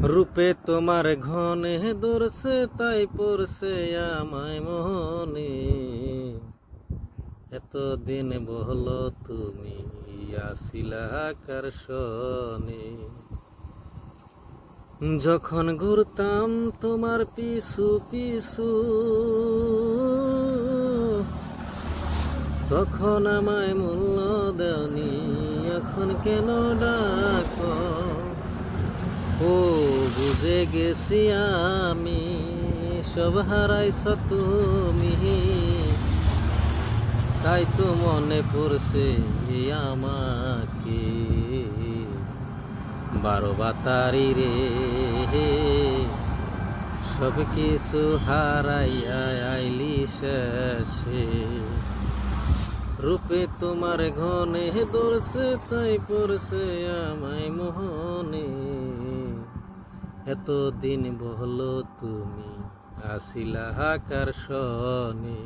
রূপে তোমার ঘনে দূরছে তাই পড়ছে আমায় মনে। এতদিন বহল তুমি আসিলা আকর্ষণে। যখন ঘুরতাম তোমার পিছু পিছু তখন আমায় মূল্য দেওনি, এখন কেন ডাকো? ও বুঝে গেছি আমি সব হারাইছ তুমি, তাই তো মনে পড়ছে আমাকে। 12 বাতারি রে সব কিছু হারাইয়া আইলি শেষে। রূপে তোমার ঘনে দৌড়ছে তাই পড়ছে আমায় মোহনে। এতদিন বহল তুমি আসিলা আকর্ষণে।